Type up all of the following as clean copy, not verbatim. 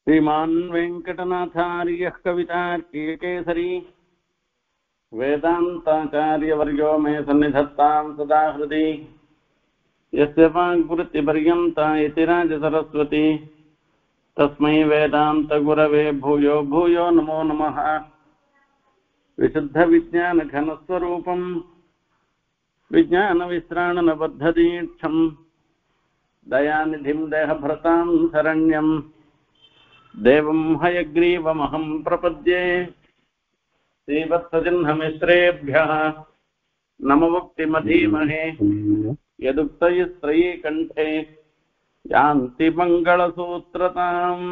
श्रीमान् वेङ्कटनाथार्यः कवितार्किकेसरी वेदान्ताचार्यवर्यो मे सन्निधत्तां सदा हृदि यस्य वाग्वृत्तिपर्यन्ता यतिराजसरस्वती तस्मै वेदान्तगुरवे भूयो भूयो नमो नमः। विशुद्धविज्ञानघनस्वरूपं विज्ञानविश्राणनबद्धदीक्षं दयानिधिं देहभृतां शरण्यं देवं हयग्रीवमहं प्रपद्ये। श्रीवत्सचिह्नमिश्रेभ्यः नममुक्तिमधीमहे यदुक्तयस्त्रयी कण्ठे यान्ति मङ्गलसूत्रताम्।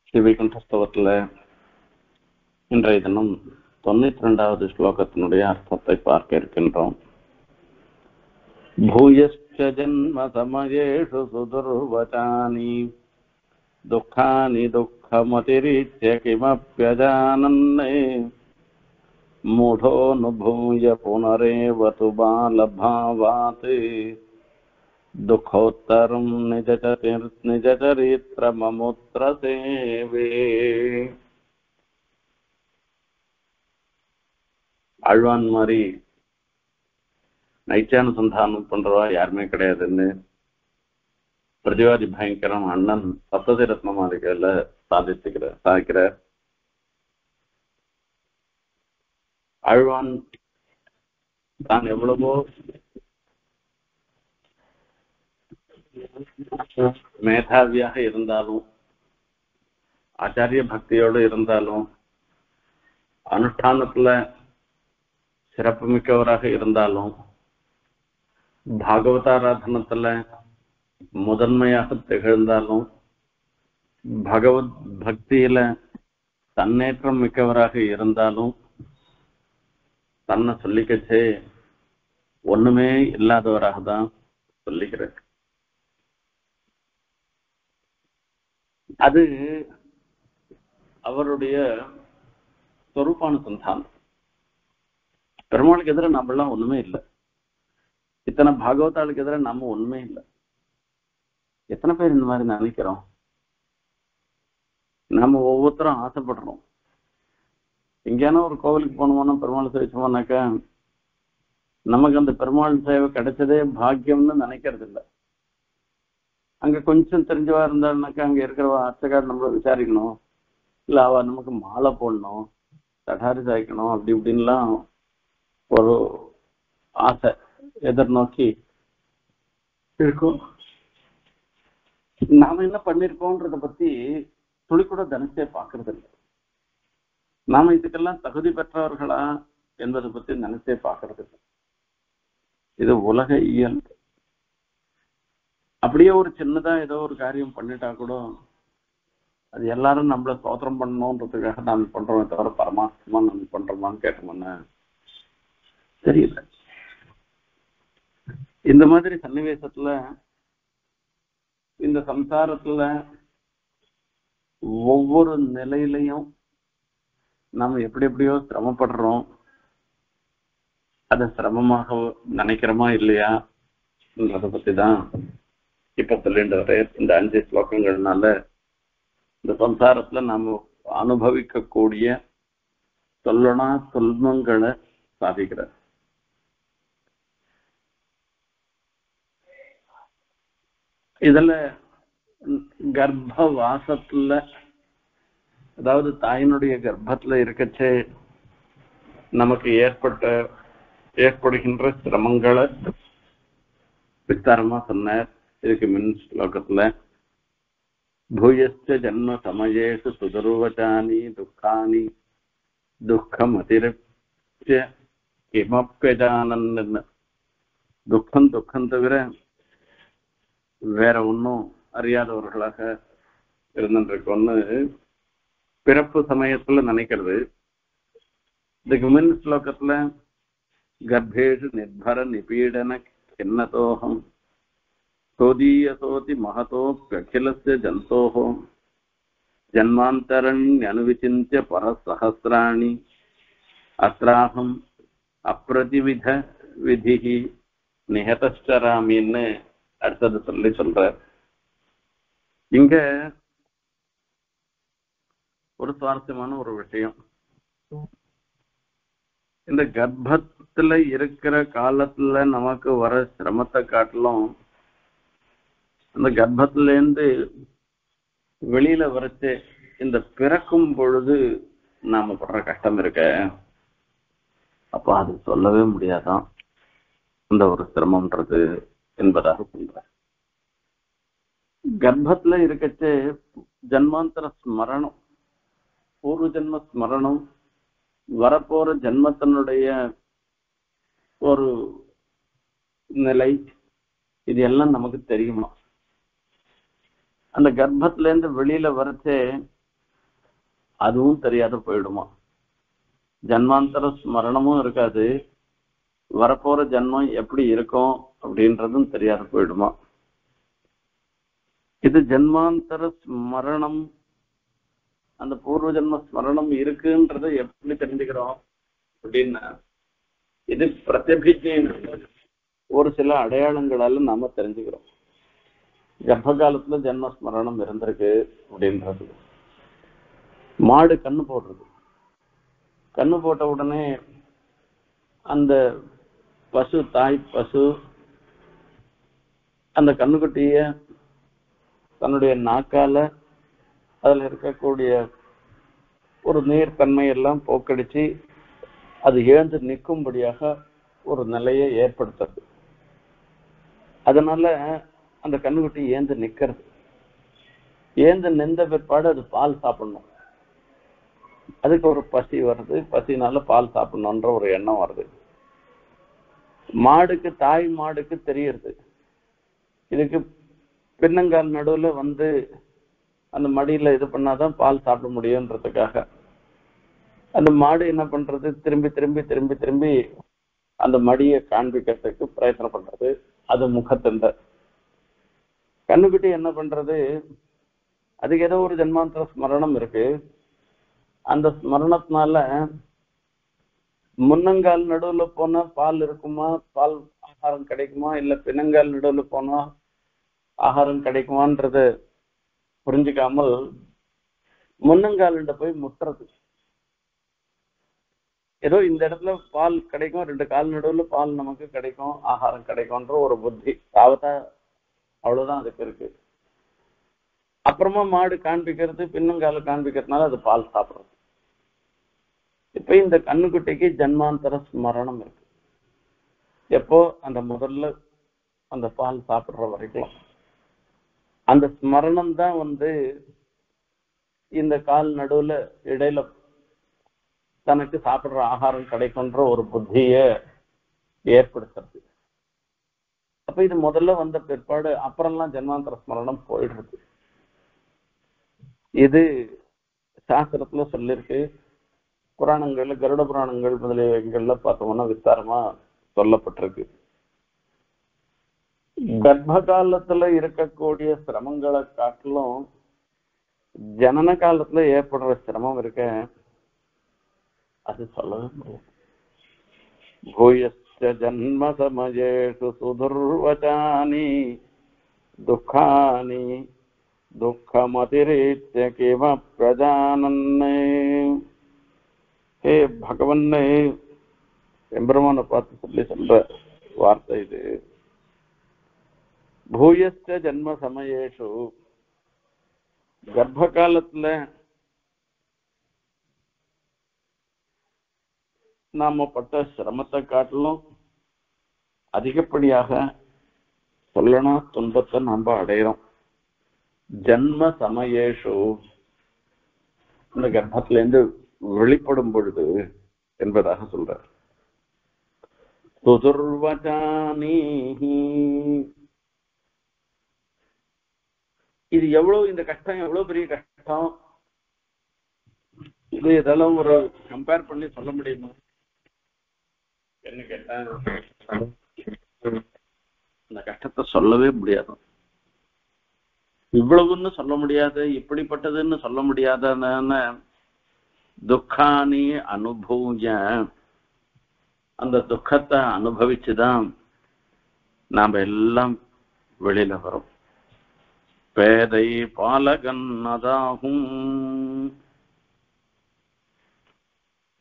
ஸ்ரீவைகுண்டஸ்தவத்தில் இன்றைய தினம் 92வது ஸ்லோகத்தினுடைய அர்த்தத்தை பார்க்க இருக்கின்றோம். பூயஸ்ச ஜன்ம சமயேஷு சுதுர்வசானி துக்கானி துக்கமதிரிச்ய கிமப்யஜானன்னே மூடோனுபூய புனரேவ து பாலபாவாத் துக்கோத்தரம் நிஜச்சரித்திரமமுத்ர சேவே. ஆழ்வான் மாதிரி நைச்சானுசந்தானம் பண்றவா யாருமே கிடையாதுன்னு பிரதிவாதி பயங்கரம் அண்ணன் சப்ததி ரத்ன மாளிகையில சாதிக்கிறார். ஆழ்வான் தான் எவ்வளவோ மேதாவியாக இருந்தாலும் ஆச்சாரிய பக்தியோடு இருந்தாலும் அனுஷ்டானத்துல சிறப்பு மிக்கவராக இருந்தாலும் பாகவதாராதனத்துல முதன்மையாக திகழ்ந்தாலும் பகவத் பக்தியில தன்னேற்றம் மிக்கவராக இருந்தாலும் தன்னை சொல்லிக்கச்சே ஒண்ணுமே இல்லாதவராக தான் சொல்லிக்கிறார். அது அவருடைய சொரூபானுசந்தானம். பெருமாளுக்கு எதிர நம்மளாம் ஒண்ணுமே இல்லை. இத்தனை பாகவதாளுக்கு எதிர நம்ம ஒண்ணுமே இல்லை. எத்தனை பேர் இந்த மாதிரி நினைக்கிறோம்? நம்ம ஒவ்வொருத்தரும் ஆசைப்படுறோம். எங்கேயான ஒரு கோவிலுக்கு போனோம்னா பெருமாள் சேவிச்சோம்னாக்கா நமக்கு அந்த பெருமாள் சேவை கிடைச்சதே பாக்கியம்னு நினைக்கிறது இல்லை. அங்க கொஞ்சம் தெரிஞ்சவா இருந்தாருனாக்கா அங்க இருக்கிற அர்ச்சகார் நம்மள விசாரிக்கணும், இல்ல அவ நமக்கு மாலை போடணும், தடாரி சாய்க்கணும், அப்படி இப்படின்லாம் ஒரு ஆசை எதிர்நோக்கி இருக்கும். நாம என்ன பண்ணிருக்கோன்றத பத்தி துளி கூட தனிச்சே பாக்குறது இல்லை. நாம இதுக்கெல்லாம் தகுதி பெற்றவர்களா என்பதை பத்தி நினைச்சே பாக்குறது இல்லை. இது உலக இயல்பு. அப்படியே ஒரு சின்னதா ஏதோ ஒரு காரியம் பண்ணிட்டா கூட அது எல்லாரும் நம்மள ஸ்தோத்திரம் பண்ணணும்ன்றதுக்காக நாம் பண்றோமே தவிர பரமாத்மா நம்ம பண்றோமான்னு கேட்டோம்னா தெரியல. இந்த மாதிரி சன்னிவேசத்துல இந்த சம்சாரத்துல ஒவ்வொரு நிலையிலையும் நாம எப்படி எப்படியோ சிரமப்படுறோம். அதை சிரமமாக நினைக்கிறோமா இல்லையா என்றதை பத்தி தான் இப்ப சொல்லிட்டு இந்த 5 ஸ்லோகங்கள்னால இந்த சம்சாரத்துல நாம அனுபவிக்கக்கூடிய சொல்லனா துன்பங்களை சாதிக்கிற. இதுல கர்ப்ப வாசத்துல, அதாவது தாயினுடைய கர்ப்பத்துல இருக்கச்சே நமக்கு ஏற்படுகின்ற சிரமங்களை விஸ்தாரமா சொன்னார். இதுக்கு முன் ஸ்லோகத்துல பூயஸ்ச ஜன்ம சமயேஷு சுதுர்வசானி துக்கானி துக்கம் அதிரிச்ய கிமப்யஜானன்னு, துக்கம் தவிர வேற ஒன்றும் அறியாதவர்களாக இருந்துருக்கோன்னு பிறப்பு சமயத்துல நினைக்கிறது. இதுக்கு முன் ஸ்லோகத்துல கர்ப்பேஷு நிர்பர நிபீடன கிண்ணதோகம் சோதீயசோதி மகதோப்யகிலஸ்ய ஜந்தோஹோ ஜன்மாந்தரண்யனுவிசிந்த்ய பரசஹஸ்ராணி அத்ராஹம் அப்ரதிவித விதிஹி நிகதஸ்டராமின்னு அடுத்தது சொல்றார். இங்க ஒரு சுவாரஸ்யமான ஒரு விஷயம், இந்த கர்ப்பத்துல இருக்கிற காலத்துல நமக்கு வர சிரமத்தை காட்டிலும் அந்த கர்ப்பத்துல இருந்து வெளியில வரைச்சு இந்த பிறக்கும் பொழுது நாம படுற கஷ்டம் இருக்க, அப்ப அது சொல்லவே முடியாதான் இந்த ஒரு சிரமம்ன்றது என்பதாக சொல்ற. கர்ப்பத்துல இருக்கச்சே ஜன்மாந்தர ஸ்மரணம், பூர்வ ஜென்ம ஸ்மரணம், வரப்போற ஜென்மத்தினுடைய ஒரு நிலை, இது எல்லாம் நமக்கு தெரியுமா? அந்த கர்ப்பத்துல இருந்து வெளியில வரச்சே அதுவும் தெரியாத போயிடுமா? ஜன்மாந்தர ஸ்மரணமும் இருக்காது, வரப்போற ஜென்மம் எப்படி இருக்கும் அப்படின்றதும் தெரியாத போயிடுமா? இது ஜென்மாந்தர ஸ்மரணம், அந்த பூர்வ ஜென்ம ஸ்மரணம் இருக்குன்றதை எப்படி தெரிஞ்சுக்கிறோம் அப்படின்னா, இது பிரத்யபிஜையின் ஒரு சில அடையாளங்களால நாம தெரிஞ்சுக்கிறோம். கர்ப்ப காலத்துல ஜென்ம ஸ்மரணம் இருந்திருக்கு அப்படின்றது. மாடு கண்ணு போடுறது, கண்ணு போட்ட உடனே அந்த பசு, தாய் பசு அந்த கண்ணுக்குட்டிய தன்னுடைய நாக்கால அதுல இருக்கக்கூடிய ஒரு நீர்த்தன்மை எல்லாம் போக்கடிச்சு அது எழுந்து நிற்கும்படியாக ஒரு நிலையை ஏற்படுத்துறது. அதனால அந்த கண்ணுக்குட்டி ஏந்து நிக்கிறது. ஏந்து நின்ற பிற்பாடு அது பால் சாப்பிடணும், அதுக்கு ஒரு பசி வருது, பசினால பால் சாப்பிடணும்ன்ற ஒரு எண்ணம் வருது. மாடுக்கு, தாய் மாடுக்கு தெரியுது இதுக்கு பின்னங்கால் நடுவுல அந்த மடியில இது பண்ணாதான் பால் சாப்பிட முடியும்ன்றதுக்காக அந்த மாடு என்ன பண்றது, திரும்பி திரும்பி திரும்பி திரும்பி அந்த மடியை காண்பிக்கிறதுக்கு பிரயத்தனம் பண்றது. அது முகத்திந்த கண்ணுக்குட்டி என்ன பண்றது, அதுக்கு ஏதோ ஒரு ஜென்மாந்தர ஸ்மரணம் இருக்கு. அந்த ஸ்மரணத்தினால முன்னங்கால் நடுவுல போனா பால் இருக்குமா, பால் ஆகாரம் கிடைக்குமா, இல்ல பின்னங்கால் நடுவுல போனா ஆகாரம் கிடைக்குமான்றது புரிஞ்சுக்காமல் முன்னங்கால்கிட்ட போய் முட்டுறது. ஏதோ இந்த இடத்துல பால் கிடைக்கும், 2 கால் நடுவுல பால் நமக்கு கிடைக்கும், ஆகாரம் கிடைக்கும்ன்ற ஒரு புத்தி தாவத்தா, அவ்வளவுதான் அதுக்கு இருக்கு. அப்புறமா மாடு காண்பிக்கிறது, பின்னங்கால காண்பிக்கிறதுனால அது பால் சாப்பிடுறது. இப்ப இந்த கண்ணுக்குட்டிக்கு ஜன்மாந்தர ஸ்மரணம் இருக்கு. எப்போ அந்த முதல்ல அந்த பால் சாப்பிடுற வரைக்கும் அந்த ஸ்மரணம் தான் இந்த கால் நடுவுல இடையில தனக்கு சாப்பிடுற ஆகாரம் கிடைக்கும்ன்ற ஒரு புத்திய ஏற்படுத்துறது. அப்ப இது முதல்ல வந்த பிற்பாடு அப்புறம்லாம் ஜென்மாந்தர ஸ்மரணம் போயிடுறது. இது சாஸ்திரத்துல சொல்லிருக்கு. புராணங்கள்ல, கருட புராணங்கள் முதலியவைகள்ல பார்த்தோம்னா விஸ்தாரமா சொல்லப்பட்டிருக்கு. கர்ப்ப காலத்துல இருக்கக்கூடிய சிரமங்களை காட்டிலும் ஜனன காலத்துல ஏற்படுற சிரமம் இருக்க, அது சொல்லவே முடியாது. பூயஸ்ய ஜன்ம சமயேஷு சுதுர்வசானி துக்கானி துக்கமதிரீத்ய கிம பிரஜானன்னே. ஹே பகவன்னே, எம்பெருமானை பார்த்து சொல்ற வார்த்தை இது. பூயஸ்ய ஜன்ம சமயேஷு, கர்ப்ப காலத்துல நாம பட்ட சிரமத்தை காட்டிலும் அதிகப்படியாக சொல்லனா துன்பத்தை நம்ம அடையிறோம். ஜன்ம சமயேஷு, இந்த கர்ப்பத்திலிருந்து வெளிப்படும் பொழுது என்பதாக சொல்றார். சுதுர்வசானி, இது எவ்வளவு, இந்த கஷ்டம் எவ்வளவு பெரிய கஷ்டம், இது இதெல்லாம் ஒரு கம்பேர் பண்ணி சொல்ல முடியுமா என்ன கேட்டா, இந்த கஷ்டத்தை சொல்லவே முடியாது. இவ்வளவுன்னு சொல்ல முடியாது, இப்படிப்பட்டதுன்னு சொல்ல முடியாதான துக்கானி அனுபூய, அந்த துக்கத்தை அனுபவிச்சுதான் நாம எல்லாம் வெளியில வரும். பேதை பாலகன் அதாகும்.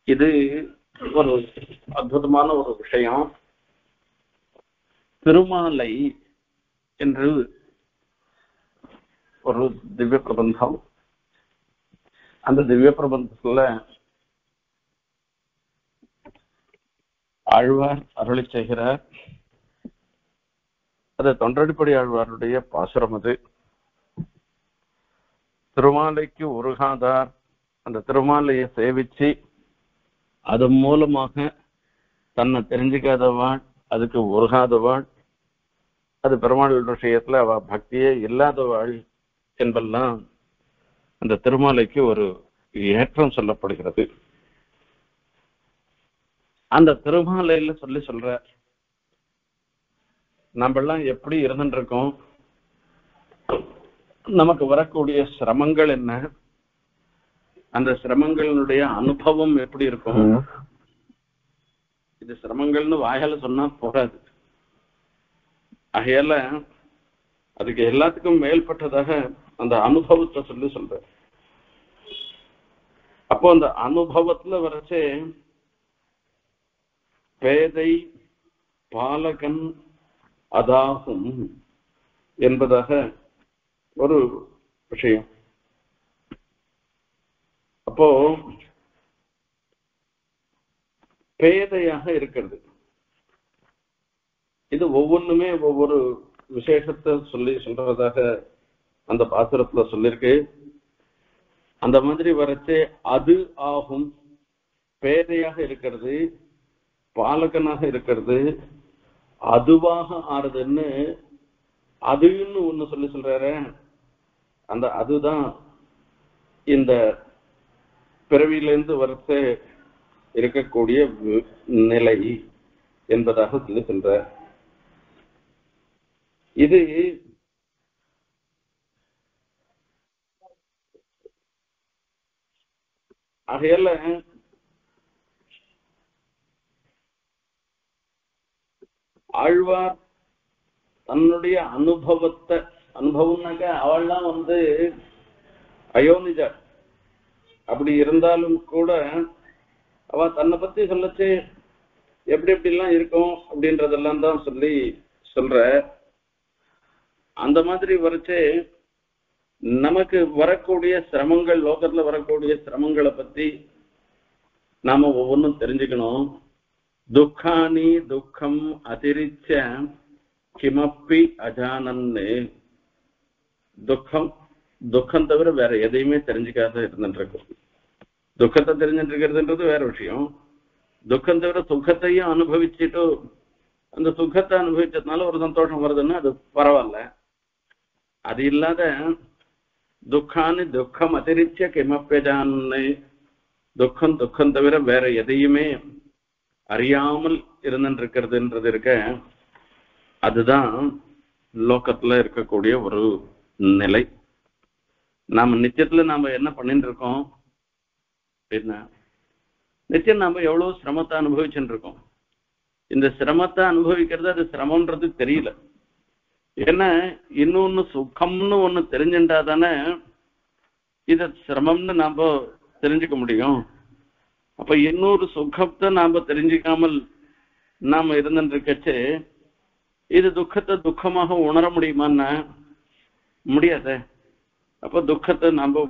இது ஒரு அற்புதமான ஒரு விஷயம். திருமாலை என்று ஒரு திவ்ய பிரபந்தம். அந்த திவ்ய பிரபந்தத்துல ஆழ்வார் அருளி செய்கிறார். அது தொண்டடிப்படி ஆழ்வாருடைய பாசுரம். அது திருமாலைக்கு உருகாதார், அந்த திருமாலையை சேவிச்சு அது மூலமாக தன்னை தெரிஞ்சுக்காதவாள், அதுக்கு உருகாதவாள், அது பெருமாள் விஷயத்துல அவ பக்தியே இல்லாதவாள் என்பெல்லாம் அந்த திருமாலைக்கு ஒரு ஏற்றம் சொல்லப்படுகிறது. அந்த திருமாலையில சொல்ற நம்ம எல்லாம் எப்படி இருந்துட்டு இருக்கோம், நமக்கு வரக்கூடிய சிரமங்கள் என்ன, அந்த சிரமங்களுடைய அனுபவம் எப்படி இருக்கும். இது சிரமங்கள்னு வாயால சொன்னா போகாது. ஆகையால அதுக்கு எல்லாத்துக்கும் மேல்பட்டதாக அந்த அனுபவத்தை சொல்ற. அப்போ அந்த அனுபவத்துல வரைச்சே பேதை பாலகன் அதாகும் என்பதாக ஒரு விஷயம். அப்போ பேதையாக இருக்கிறது, இது ஒவ்வொன்றுமே ஒவ்வொரு விசேஷத்தை சொல்றதாக அந்த பாசுரத்துல சொல்லிருக்கு. அந்த மாதிரி வரைச்சே அது ஆகும். பேதையாக இருக்கிறது, பாலகனாக இருக்கிறது, அதுவாக ஆறுதுன்னு அதுன்னு ஒண்ணு சொல்றாரு. அந்த அதுதான் இந்த பிறவியிலிருந்து வரைச்சே இருக்கக்கூடிய நிலை என்பதாக சொல்ற. இது ஆகையால ஆழ்வார் தன்னுடைய அனுபவம்னாக்க அவள்லாம் அயோனிஜா. அப்படி இருந்தாலும் கூட அவ தன்னை பத்தி சொல்லச்சு எப்படி எப்படிலாம் இருக்கும் அப்படின்றதெல்லாம் தான் சொல்ற. அந்த மாதிரி வரைச்சே நமக்கு வரக்கூடிய சிரமங்கள், லோகத்துல வரக்கூடிய சிரமங்களை பத்தி நாம ஒவ்வொன்றும் தெரிஞ்சுக்கணும். துக்கானி துக்கம் அதிரிச்ச கிமப்பி அஜானன்னு. துக்கம் தவிர வேற எதையுமே தெரிஞ்சுக்காத இருந்துட்டு இருக்கும். துக்கத்தை தெரிஞ்சுட்டு இருக்கிறதுன்றது வேற விஷயம். துக்கம் தவிர சுகத்தையும் அனுபவிச்சுட்டு அந்த சுகத்தை அனுபவிச்சதுனால ஒரு சந்தோஷம் வருதுன்னா அது பரவாயில்ல. அது இல்லாத துக்கானு துக்கம் அதிரிச்ச கிமப்பேஜான்னு, துக்கம் தவிர வேற எதையுமே அறியாமல் இருந்துட்டு இருக்கிறதுன்றது இருக்க, அதுதான் லோகத்துல இருக்கக்கூடிய ஒரு நிலை. நாம நிச்சயத்துல நாம என்ன பண்ணிட்டு இருக்கோம் அப்படின்னா, நிச்சயம் நாம எவ்வளவு சிரமத்தை அனுபவிச்சுட்டு இருக்கோம். இந்த சிரமத்தை அனுபவிக்கிறது அது சிரமம்ன்றது தெரியல. ஏன்னா இன்னொன்னு சுகம்னு ஒண்ணு தெரிஞ்சுட்டா தானே இத சிரமம்னு நாம தெரிஞ்சுக்க முடியும். அப்ப இன்னொரு சுகத்தை நாம தெரிஞ்சுக்காமல் நாம இருந்துட்டு இருக்கச்சு இது துக்கத்தை துக்கமாக உணர முடியுமான்னா முடியாத. அப்ப துக்கத்தை நாம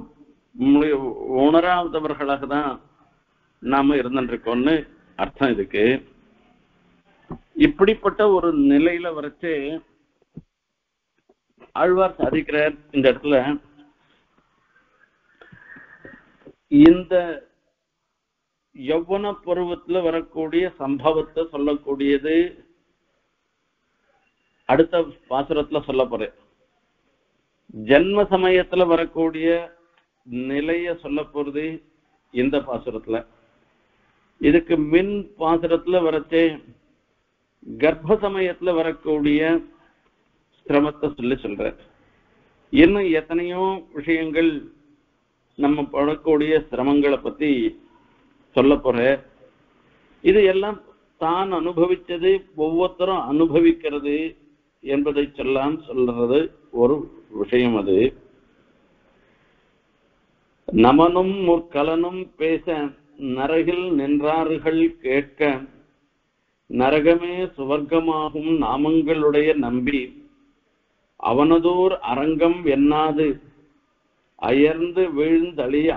உணராதவர்களாக தான் நாம இருந்துட்டு இருக்கோம்னு அர்த்தம் இதுக்கு. இப்படிப்பட்ட ஒரு நிலையில வரைச்சு ஆழ்வார் சாதிக்கிறார் இந்த இடத்துல. இந்த யௌவன பருவத்துல வரக்கூடிய சம்பவத்தை சொல்லக்கூடியது அடுத்த பாசுரத்துல சொல்ல போறேன். ஜென்ம சமயத்துல வரக்கூடிய நிலைய சொல்ல போறது இந்த பாசுரத்துல. இதுக்கு மின் பாசுரத்துல வரச்சே கர்ப்ப சமயத்துல வரக்கூடிய சிரமத்தை சொல்ற. இன்னும் எத்தனையோ விஷயங்கள் நம்ம படக்கூடிய சிரமங்களை பத்தி சொல்ல போற. இது எல்லாம் தான் அனுபவிச்சது, ஒவ்வொருத்தரும் அனுபவிக்கிறது என்பதை சொல்றது ஒரு விஷயம். அது நமனும் முற்கலனும் பேச நரகில் நின்றார்கள் கேட்க நரகமே சுவர்க்கமாகும் நாமங்களுடைய நம்பி அவனதோர் அரங்கம் எண்ணாது அயர்ந்து வீழ்ந்தழிய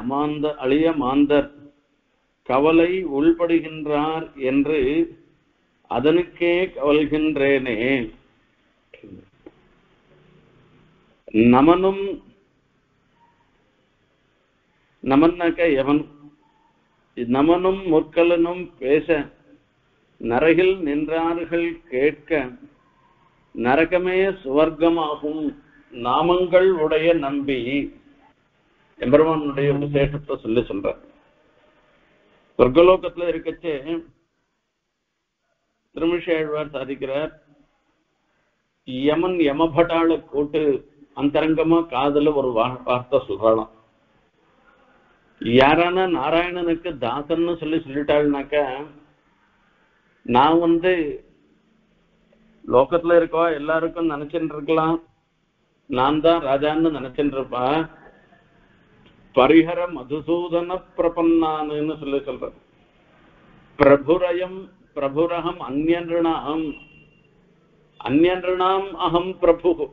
அழிய மாந்தர் கவலை உள்படுகின்றார் என்று அதனுக்கே கவல்கின்றேனே. நமனும் நமன்னாக்க எவன் நமனும் முற்கலனும் பேச நரகில் நின்றார்கள் கேட்க நரகமே சுவர்க்கமாகும் நாமங்கள் உடைய நம்பி எம்பெருமானுடைய விசேஷத்தை சொல்ற. சொர்க்கலோகத்துல இருக்கச்சே திருமிஷேழ்வார் சாதிக்கிறார், யமன் யமபட்டாள கூட்டு அந்தரங்கமா காதல ஒரு வார்த்தை சொல்றாளாம். யாரான நாராயணனுக்கு தாசன்னு சொல்லிட்டாள்னாக்க, நான் லோகத்துல இருக்கவா எல்லாருக்கும் நினைச்சுட்டு இருக்கலாம், நான் தான் ராஜான்னு நினைச்சுட்டு இருப்பா. பரிஹர மதுசூதன பிரபன்னான்னு சொல்ற. பிரபுரகம் அந்யன்றாம் அகம் பிரபு.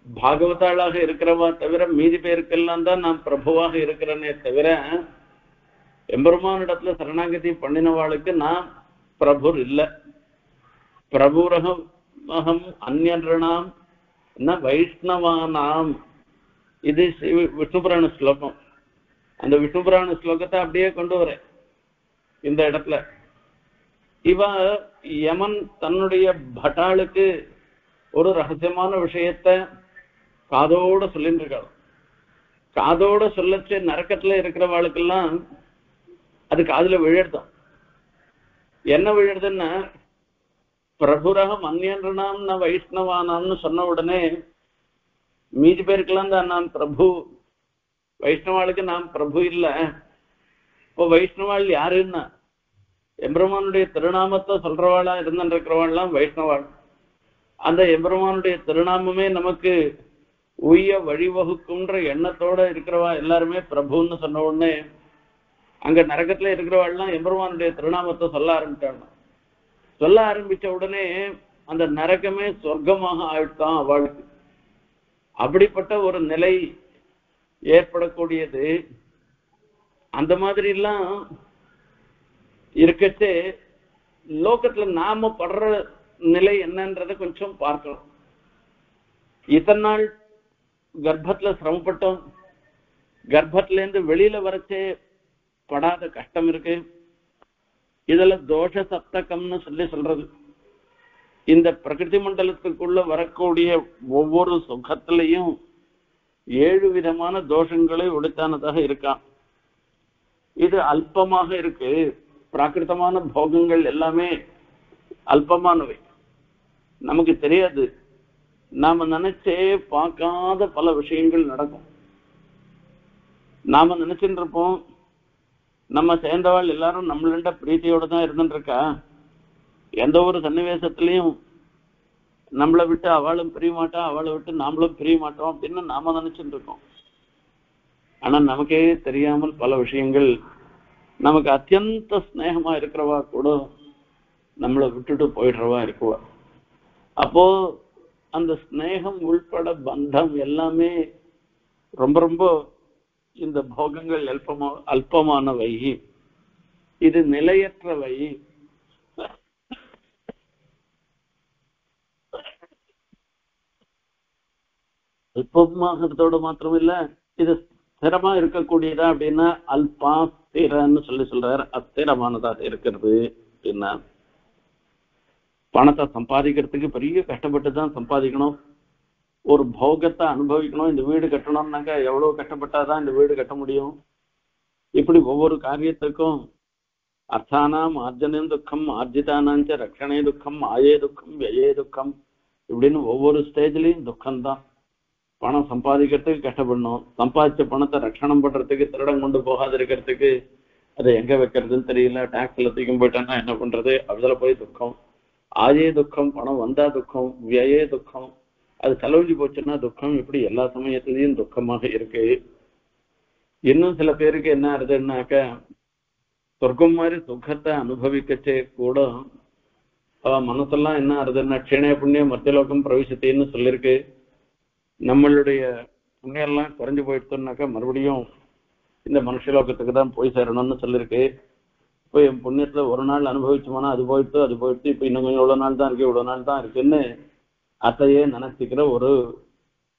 பாகவதாளாக இருக்கிறவா தவிர மீதி பேருக்கெல்லாம் தான் நான் பிரபுவாக இருக்கிறேனே தவிர எம்பெருமானிடத்துல சரணாகதி பண்ணினவாளுக்கு நான் பிரபு இல்லை. பிரபுரகம் அகம் அந்யன்றாம் வைஷ்ணவானாம். இது விஷ்ணுபுராண ஸ்லோகம். அந்த விஷ்ணுபுராண ஸ்லோகத்தை அப்படியே கொண்டு வரேன் இந்த இடத்துல. இவ யமன் தன்னுடைய பட்டாளுக்கு ஒரு ரகசியமான விஷயத்த காதோட சொல்லிட்டு இருக்காள். காதோட சொல்லச்சு நரக்கத்துல இருக்கிறவாளுக்கெல்லாம் அது காதுல விழுதான். என்ன விழுதுன்னா, பிரபுரகம் அந்யன்றாம் வைஷ்ணவானாம்னு சொன்ன உடனே மீதி பேருக்கெல்லாம் தான் நான் பிரபு, வைஷ்ணவாளுக்கு நான் பிரபு இல்லை. இப்போ வைஷ்ணவாள் யாருன்னா எம்பெருமானுடைய திருநாமத்தை சொல்றவாளா இருந்திருக்கிறவாள்லாம் வைஷ்ணவாள். அந்த எம்பெருமானுடைய திருநாமமே நமக்கு உய்ய வழிவகுக்கும்ன்ற எண்ணத்தோட இருக்கிறவா எல்லாருமே பிரபுன்னு சொன்ன உடனே அங்க நரகத்துல இருக்கிறவாள்லாம் எம்பெருமானுடைய திருநாமத்தை சொல்ல ஆரம்பிச்சாள். சொல்ல ஆரம்பிச்ச உடனே அந்த நரகமே சொர்க்கமாக ஆயிட்டான் அவளுக்கு. அப்படிப்பட்ட ஒரு நிலை ஏற்படக்கூடியது. அந்த மாதிரி எல்லாம் இருக்கச்சே லோகத்துல நாம படுற நிலை என்னன்றத கொஞ்சம் பார்க்கலாம். இத்தனை நாள் கர்ப்பத்துல சிரமப்பட்டோம். கர்ப்பத்துல இருந்து வெளியில வரச்சே படாத கஷ்டம் இருக்கு. இதுல தோஷ சப்தகம்னு சொல்றது. இந்த பிரகிருதி மண்டலத்துக்குள்ள வரக்கூடிய ஒவ்வொரு சுகத்திலையும் 7 விதமான தோஷங்களை உடைத்தானதாக இருக்கான். இது அல்பமாக இருக்கு. பிராகிருத்தமான போகங்கள் எல்லாமே அல்பமானவை, நமக்கு தெரியாது. நாம நினைச்சே பார்க்காத பல விஷயங்கள் நடக்கும். நாம நினைச்சுட்டு இருப்போம் நம்ம சேர்ந்தவாள் எல்லாரும் நம்மள பிரீத்தியோட தான் இருந்துட்டு இருக்கா, எந்த ஒரு சன்னிவேசத்திலையும் நம்மளை விட்டு அவளும் பிரிய மாட்டா, அவளை விட்டு நாமளும் பிரிய மாட்டோம் அப்படின்னு நாம நினைச்சுட்டு இருக்கோம். ஆனா நமக்கே தெரியாமல் பல விஷயங்கள் நமக்கு அத்தியந்த ஸ்நேகமா இருக்கிறவா கூட நம்மளை விட்டுட்டு போயிடுறவா இருக்குவா. அப்போ அந்த ஸ்நேகம் உள்பட பந்தம் எல்லாமே ரொம்ப ரொம்ப இந்த போகங்கள் அல்பமானவை, இது நிலையற்றவை. அல்பமாகிறதோட மாத்திரம் இல்ல, இது ஸ்திரமா இருக்கக்கூடியதா அப்படின்னா அல்பா ஸ்திரன்னு சொல்றாரு. அஸ்திரமானதாக இருக்கிறது அப்படின்னா பணத்தை சம்பாதிக்கிறதுக்கு பெரிய கஷ்டப்பட்டு தான் சம்பாதிக்கணும். ஒரு போகத்தை அனுபவிக்கணும். இந்த வீடு கட்டணும்னாக்கா எவ்வளவு கஷ்டப்பட்டாதான் இந்த வீடு கட்ட முடியும். இப்படி ஒவ்வொரு காரியத்துக்கும் அர்த்தானாம் ஆர்ஜனம் துக்கம், ஆர்ஜிதானாஞ்ச ரக்ஷணே துக்கம், ஆயே துக்கம், வியே துக்கம், இப்படின்னு ஒவ்வொரு ஸ்டேஜ்லயும் துக்கம்தான். பணம் சம்பாதிக்கிறதுக்கு கஷ்டப்படணும். சம்பாதிச்ச பணத்தை ரட்சணம் பண்றதுக்கு, திருடம் கொண்டு போகாது இருக்கிறதுக்கு அதை எங்க வைக்கிறதுன்னு தெரியல, டாக்ஸ்ல தூக்கும் போயிட்டான்னா என்ன பண்றது, அதுல போய் துக்கம். ஆயே துக்கம், பணம் வந்தா துக்கம், வியே துக்கம், அது செலவழிஞ்சு போச்சுன்னா துக்கம், இப்படி எல்லா சமயத்திலையும் துக்கமாக இருக்கு. இன்னும் சில பேருக்கு என்ன ஆகுதுன்னாக்க சொர்க்கம் மாதிரி சுகத்தை அனுபவிக்கச்சே கூட அவ மனசெல்லாம் என்ன ஆகுதுன்னா க்ஷீணே புண்ணியம் மத்தியலோகம் பிரவேசத்தின்னு சொல்லியிருக்கு. நம்மளுடைய புண்ணியம் எல்லாம் குறைஞ்சு போயிடுச்சுன்னாக்கா மறுபடியும் இந்த மனுஷலோகத்துக்கு தான் போய் சேரணும்னு சொல்லியிருக்கு. இப்போ என் புண்ணியத்துல ஒரு நாள் அனுபவிச்சோம்னா அது போயிடுத்து இப்ப இன்னும் கொஞ்சம் இவ்வளவு நாள் தான் இருக்கு, இவ்வளவு நாள் தான் இருக்குன்னு அதையே நினைச்சுக்கிற ஒரு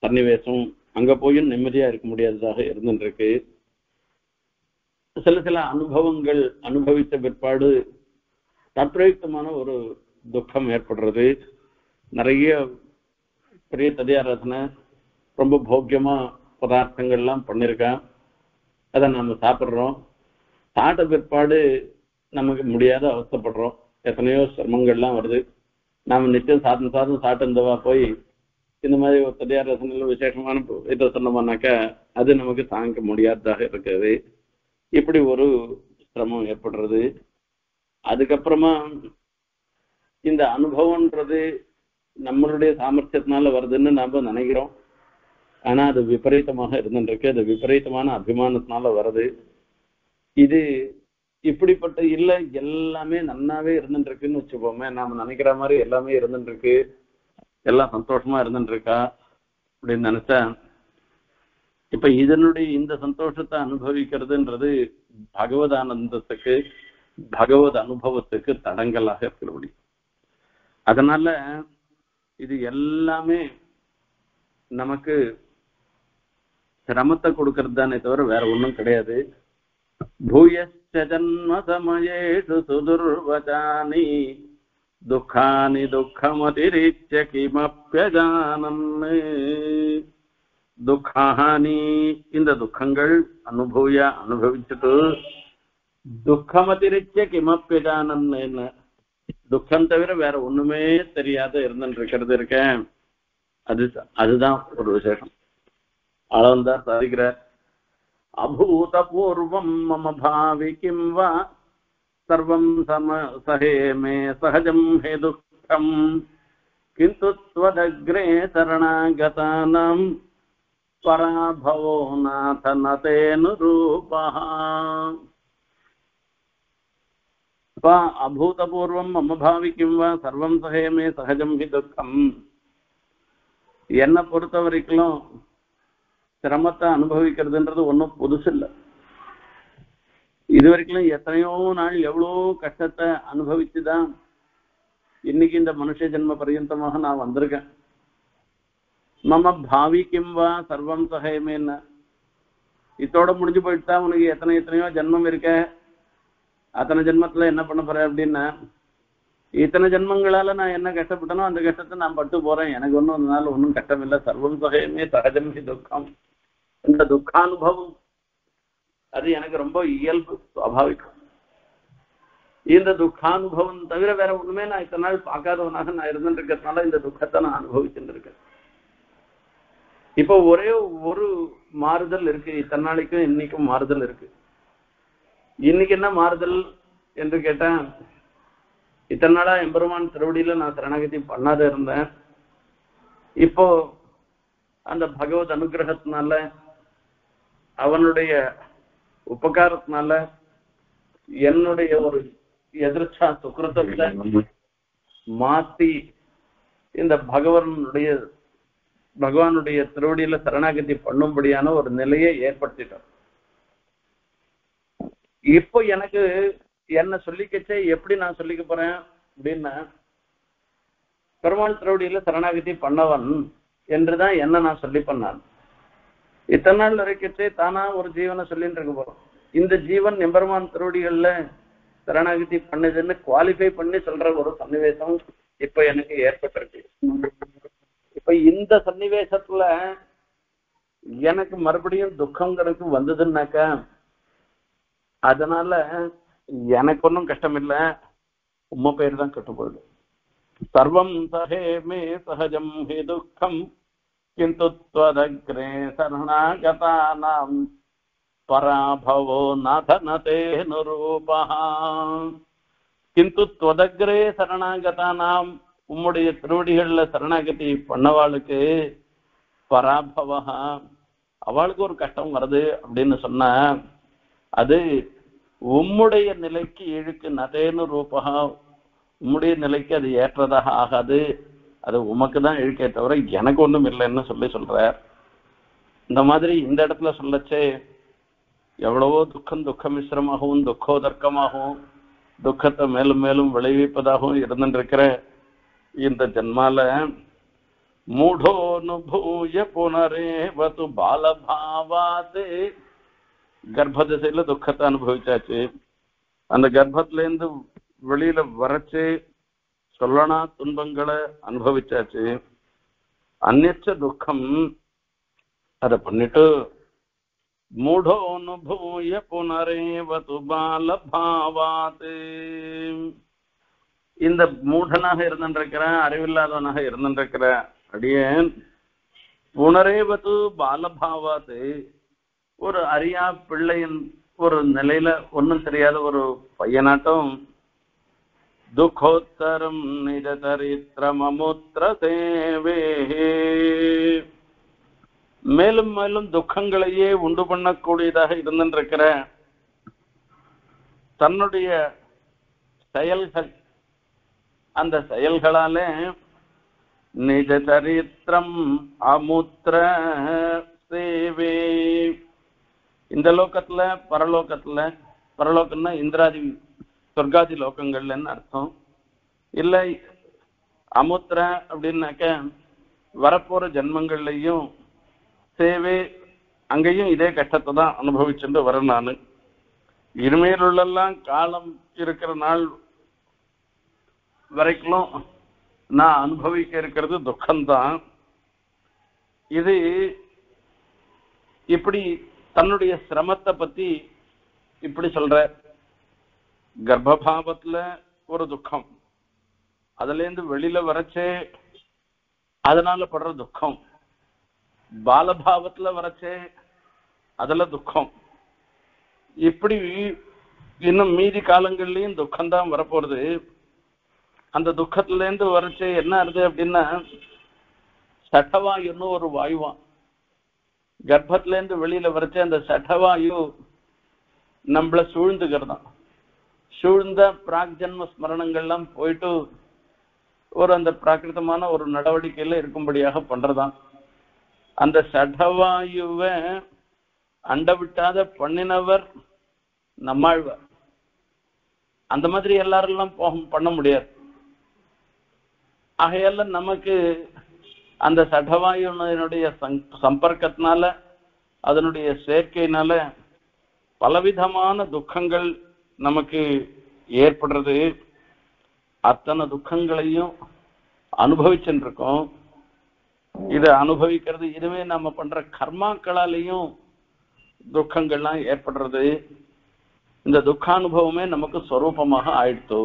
சன்னிவேசம் அங்க போயும் நிம்மதியா இருக்க முடியாததாக இருந்துருக்கு. சில அனுபவங்கள் அனுபவித்த பிற்பாடு தத்ரயுக்தமான ஒரு துக்கம் ஏற்படுறது. நிறைய பெரிய ததியாராதனை ரொம்ப போக்கியமா பதார்த்தங்கள்லாம் பண்ணிருக்கான், அதை நம்ம சாப்பிட்றோம். சாப்பிட்ட பிற்பாடு நமக்கு முடியாத அவஸ்தப்படுறோம், எத்தனையோ சிரமங்கள்லாம் வருது. நாம நிச்சயம் சாதம் சாப்பிட்டு இருந்தவா போய் இந்த மாதிரி ஒரு ததியார் ரசனையில் விசேஷமான இதை சொன்னோம்னாக்கா அது நமக்கு தாங்க முடியாததாக இருக்குது. இப்படி ஒரு சிரமம் ஏற்படுறது. அதுக்கப்புறமா இந்த அனுபவம்ன்றது நம்மளுடைய சாமர்த்தியத்தினால வருதுன்னு நாம நினைக்கிறோம். ஆனா அது விபரீதமாக இருந்துருக்கு, அது விபரீதமான அபிமானத்தினால வருது. இது இப்படிப்பட்ட இல்ல எல்லாமே நன்னாவே இருந்துருக்குன்னு வச்சுப்போமே, நாம நினைக்கிற மாதிரி எல்லாமே இருந்துருக்கு, எல்லாம் சந்தோஷமா இருந்துருக்கா அப்படின்னு நினைச்சா இப்ப இதனுடைய இந்த சந்தோஷத்தை அனுபவிக்கிறதுன்றது பகவத் ஆனந்தத்துக்கு பகவத் அனுபவத்துக்கு தடங்கலாக இருக்கிறபடி. அதனால இது எல்லாமே நமக்கு சிரமத்தை கொடுக்கறது தானே தவிர வேற ஒண்ணும் கிடையாது. பூயஸ்ச ஜன்ம சமயேஷு சுதுர்வசானி துக்கானி துக்கமதிரிச்ய கிமப்யஜானன்னு. துக்கானி இந்த துக்கங்கள் அனுபவிச்சுட்டு துக்கமதிரிச்ய கிமப்யஜானன்னு, துக்கம் தவிர வேற ஒண்ணுமே தெரியாத இருந்துட்டு இருக்கேன். அதுதான் ஒரு விசேஷம். அளவந்தார் சாதிக்கிறார், அபூதபூர்வம் மம பாவி கிம் வா சர்வம் சஹே மே சஹஜம் ஹே துக்கம் கிந்து த்வதக்ரே சரணாகதானாம் பராபவோ நாத நதேனுரூபஹ. அபூதபூர்வம் மம பாவி கிம் வா சர்வம் சஹே மே சஹஜம் ஹி துக்கம். என்னை பொறுத்த வரைக்கும் சிரமத்தை அனுபவிக்கிறதுன்றது ஒன்றும் புதுசு இல்லை. இது வரைக்கும் எத்தனையோ நாள் எவ்வளோ கஷ்டத்தை அனுபவிச்சுதான் இன்னைக்கு இந்த மனுஷ ஜென்ம பர்யந்தமாக நான் வந்திருக்கேன். மம பாவி கிம்வா சர்வம் சஹயமேன்னு இதோட முடிஞ்சு போயிட்டு தான் உனக்கு எத்தனையோ ஜென்மம் இருக்க, அத்தனை ஜென்மத்துல என்ன பண்ண போற அப்படின்னா, இத்தனை ஜென்மங்களால நான் என்ன கஷ்டப்பட்டனோ அந்த கஷ்டத்தை நான் பட்டு போறேன், எனக்கு ஒன்றும் அதனால ஒன்றும் கஷ்டம் இல்லை. சர்வம் சஹயமே சகஜம் ஹி துக்கம். இந்த துக்கானுபவம் அது எனக்கு ரொம்ப இயல்பு சுவாபாவிகம். இந்த துக்கானுபவம் தவிர வேற ஒண்ணுமே நான் இத்தனை நாள் பார்க்காதவனாக நான் இருந்துட்டு இருக்கிறதுனால இந்த துக்கத்தை நான் அனுபவிச்சுட்டு இருக்கேன். இப்போ ஒரே ஒரு மாறுதல் இருக்கு, இத்தனை நாளைக்கும் இன்னைக்கும் மாறுதல் இருக்கு. இன்னைக்கு என்ன மாறுதல் என்று கேட்டேன், இத்தனை நாளா எம்பெருமான் திருவடியில நான் சரணாகதி பண்ணாத இருந்தேன். இப்போ அந்த பகவத் அனுகிரகத்தினால அவனுடைய உபகாரத்தினால என்னுடைய ஒரு எதிர்ச்சா சுக்கிரத்தை மாத்தி இந்த பகவானுடைய திருவடியில சரணாகதி பண்ணும்படியான ஒரு நிலையை ஏற்படுத்திட்டோம். இப்போ எனக்கு என்ன சொல்லிக்கச்சே எப்படி நான் சொல்லிக்க போறேன் அப்படின்னா, பெருமாள் திருவடியில சரணாகதி பண்ணவன் என்றுதான் என்ன நான் சொல்லி பண்ணான். இத்தனை நாள் வரைக்கச்சே தானா ஒரு ஜீவனை சொல்லிட்டு இருக்க போறோம். இந்த ஜீவன் எம்பெருமான் திருவடிகள்ல சரணாகதி பண்ணுதுன்னு குவாலிஃபை பண்ணி சொல்ற ஒரு சன்னிவேசம் இப்ப எனக்கு ஏற்பட்டிருக்கு. இப்ப இந்த சன்னிவேசத்துல எனக்கு மறுபடியும் துக்கங்கிறது வந்ததுன்னாக்கா அதனால எனக்கு ஒன்றும் கஷ்டம் இல்லை, உம்ம பேர் தான் கெட்டு போயிடும். சர்வம் சஹே மே சஹஜம் ஹி துக்கம் கிந்து த்வதக்ரே சரணாகதானாம் பராபவோ நாத நதேனுரூபஹ. கிந்து தொதக்ரே சரணாகதானாம் உம்முடைய திருவடிகள்ல சரணாகதி பண்ணவாளுக்கு பராபவா அவளுக்கு ஒரு கஷ்டம் வருது அப்படின்னு சொன்னா அது உம்முடைய நிலைக்கு இழுக்கு நதேனு ரூபகா உம்முடைய நிலைக்கு அது ஏற்றதாக ஆகாது. அது உமக்கு தான் இழுக்கே தவிர எனக்கு ஒன்றும் இல்லைன்னு சொல்றார். இந்த மாதிரி இந்த இடத்துல சொல்லச்சே எவ்வளவோ துக்க மிஸ்ரமாகவும் துக்கோதர்க்கமாகவும் துக்கத்தை மேலும் மேலும் விளைவிப்பதாகவும் இருந்துருக்கிற இந்த ஜன்மால மூடோனுபூய புனரேவது பாலபாவாது கர்ப்பதிசையில துக்கத்தை அனுபவிச்சாச்சு. அந்த கர்ப்பத்துல இருந்து வெளியில வரச்சு சொல்லனா துன்பங்களை அனுபவிச்சாச்சு. அந்நிச்ச துக்கம் அதை பண்ணிட்டு மூடோனுபூய புனரேவது பாலபாவாது இந்த மூடனாக இருந்திருக்கிற அறிவில்லாதவனாக இருந்திருக்கிற அடியேன் புனரேவது பாலபாவாது ஒரு அறியா பிள்ளையின் ஒரு நிலையில ஒன்னும் தெரியாத ஒரு பையனாட்டம் துக்கோத்தரம் நிஜ சரித்திரமமுத்திர சேவே மேலும் மேலும் துக்கங்களையே உண்டு பண்ணக்கூடியதாக இருந்திருக்கிற தன்னுடைய செயல்கள் அந்த செயல்களாலே நிஜ சரித்திரம் அமுத்திர சேவே இந்த லோகத்துல பரலோகம்னா இந்திராதி சொர்க்காதி லோகங்கள்லன்னு அர்த்தம். இல்லை அமுத்திர அப்படின்னாக்க வரப்போற ஜென்மங்கள்லையும் சேவை அங்கேயும் இதே கஷ்டத்தை தான் அனுபவிச்சுட்டு வரேன். நான் இனிமேலுள்ளெல்லாம் காலம் இருக்கிற நாள் வரைக்கும் நான் அனுபவிக்க இருக்கிறது துக்கம்தான். இது இப்படி தன்னுடைய சிரமத்தை பத்தி இப்படி சொல்ற. கர்ப்பபாவத்துல ஒரு துக்கம், அதுல இருந்து வெளியில வரச்சே அதனால படுற துக்கம், பாலபாவத்துல வரச்சே அதுல துக்கம், இப்படி இன்னும் மீதி காலங்கள்லயும் துக்கம்தான் வரப்போறது. அந்த துக்கத்துல இருந்து வரச்சே என்ன ஆகுது அப்படின்னா சட்டவாயுன்னு ஒரு வாயுவான் கர்ப்பத்துல இருந்து வெளியில வரச்சே அந்த சட்டவாயு நம்மள சூழ்ந்துக்கிறதான். சூழ்ந்த பிராக்ஜன்ம ஸ்மரணங்கள்லாம் போயிட்டு ஒரு அந்த பிராகிருத்தமான ஒரு நடவடிக்கையில இருக்கும்படியாக பண்றதான். அந்த சடவாயுவை அண்ட விட்டாத பண்ணினவர் நம்மாழ்வார். அந்த மாதிரி எல்லாரெல்லாம் பண்ண முடியாது. ஆகையால நமக்கு அந்த சடவாயுனுடைய சம்பர்க்கத்தினால அதனுடைய சேர்க்கையினால பலவிதமான துக்கங்கள் நமக்கு ஏற்படுறது. அத்தனை துக்கங்களையும் அனுபவிச்சுருக்கோம். இதை அனுபவிக்கிறது இதுவே நம்ம பண்ற கர்மாக்களாலையும் துக்கங்கள்லாம் ஏற்படுறது. இந்த துக்கானுபவமே நமக்கு ஸ்வரூபமாக ஆயிடுத்து.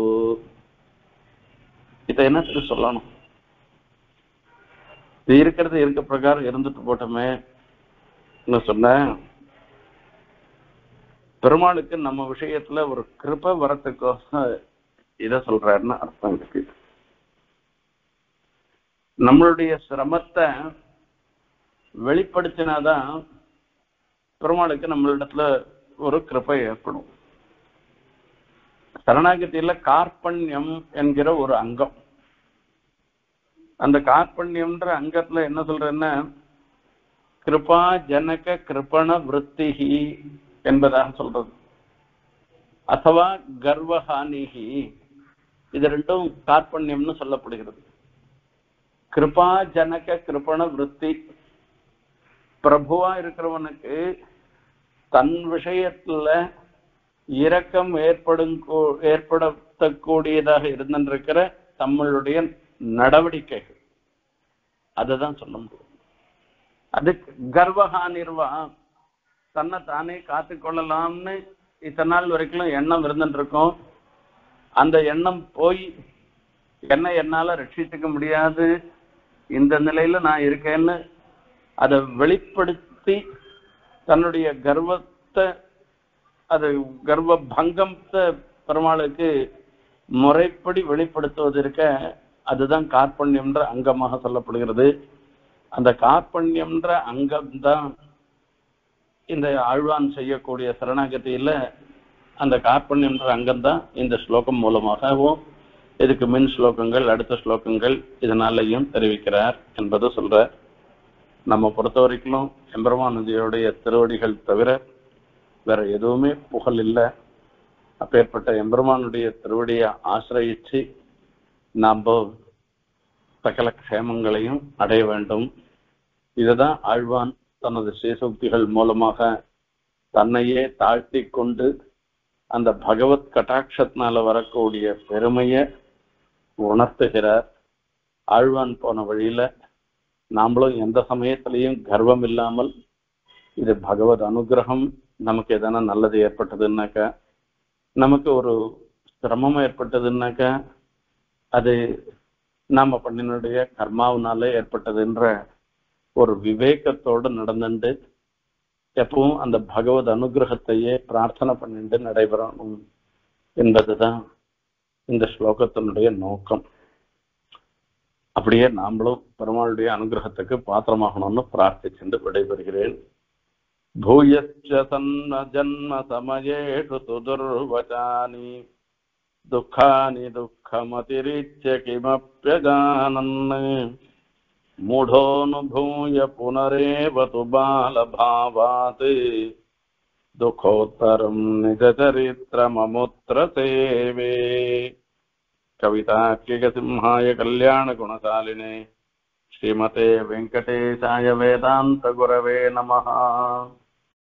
இதை என்ன சொல்லணும்? இது இருக்கிறது இருக்க பிரகாரம் இருந்துட்டு போட்டோமே சொன்ன. பெருமாளுக்கு நம்ம விஷயத்துல ஒரு கிருபை வரத்துக்கோசம் இதை சொல்றாருன்னு அர்த்தம் இருக்கு. நம்மளுடைய சிரமத்தை வெளிப்படுத்தினாதான் பெருமாளுக்கு நம்மளிடத்துல ஒரு கிருபை ஏற்படும். சரணாகதியில கார்பண்யம் என்கிற ஒரு அங்கம். அந்த கார்பண்யம்ன்ற அங்கத்துல என்ன சொல்றேன்னா கிருபா ஜனக கிருபண விருத்திகி என்பதாக சொல்றது. அதுவா கர்வஹானிகி, இது ரெண்டும் கார்பண்யம்னு சொல்லப்படுகிறது. கிருபா ஜனக கிருபண விருத்தி, பிரபுவா இருக்கிறவனுக்கு தன் விஷயத்துல இரக்கம் ஏற்படுத்தக்கூடியதாக இருந்திருக்கிற நம்மளுடைய நடவடிக்கைகள், அதுதான் சொல்ல முடியும். அது கர்வஹானிர்வா, தன்னை தானே காத்துக்கொள்ளலாம்னு இத்தனை நாள் வரைக்கும் எண்ணம் இருந்துருக்கும். அந்த எண்ணம் போய் என்ன என்னால ரட்சித்துக்க முடியாது, இந்த நிலையில நான் இருக்கேன்னு அதை வெளிப்படுத்தி தன்னுடைய கர்வத்தை, அது கர்வ பங்கத்தை பெருமாளுக்கு முறைப்படி வெளிப்படுத்துவதற்க அதுதான் கார்பண்யம்ன்ற அங்கமாக சொல்லப்படுகிறது. அந்த கார்பண்யம்ன்ற அங்கம்தான் இந்த ஆழ்வான் செய்யக்கூடிய சரணாகதியில அந்த கார்பண்யம்ன்ற அங்கம்தான் இந்த ஸ்லோகம் மூலமாகவும் இதுக்கு மின் ஸ்லோகங்கள் அடுத்த ஸ்லோகங்கள் இதனாலையும் தெரிவிக்கிறார் என்பது சொல்றார். நம்ம பொறுத்த வரைக்கும் எம்பெருமானுடைய திருவடிகள் தவிர வேற எதுவுமே புகழ் இல்லை. அப்பேற்பட்ட எம்பெருமானுடைய திருவடியை ஆசிரயிச்சு நாம் சகல க்ஷேமங்களையும் அடைய வேண்டும். இதுதான் ஆழ்வான் தனது ஸ்ரீசக்திகள் மூலமாக தன்னையே தாழ்த்தி கொண்டு அந்த பகவத் கட்டாட்சத்தினால வரக்கூடிய பெருமையை உணர்த்துகிறார். ஆழ்வான் போன வழியில நாமளும் எந்த சமயத்திலையும் கர்வம் இல்லாமல் இது பகவத் அனுகிரகம், நமக்கு எதனா நல்லது ஏற்பட்டதுன்னாக்கா, நமக்கு ஒரு சிரமம் ஏற்பட்டதுன்னாக்கா அது நாம பண்ணினுடைய கர்மாவினால ஏற்பட்டதுன்ற ஒரு விவேகத்தோடு நடந்துட்டு எப்பவும் அந்த பகவத் அனுகிரகத்தையே பிரார்த்தனை பண்ணிட்டு நடைபெறணும் என்பதுதான் இந்த ஸ்லோகத்தினுடைய நோக்கம். அப்படியே நாமளும் பெருமாளுடைய அனுகிரகத்துக்கு பாத்திரமாகணும்னு பிரார்த்திச்சுட்டு விடைபெறுகிறேன். பூயச்ச சன்ன ஜன்ம சமயேஷு துர்வசானி துக்கானி துக்கமதிரிச்ய கிமப்யஜானன் மூடோனுபூய புனரேவ து பாலபாவாத் துக்கோத்தரம் நிஜசரித்திரமமுத்ர சேவே. கவிதார்க்கிகசிம்ஹாய கல்யாணகுணசாலினே ஸ்ரீமதே வெங்கடேசாய வேதாந்த குரவே நமஹ.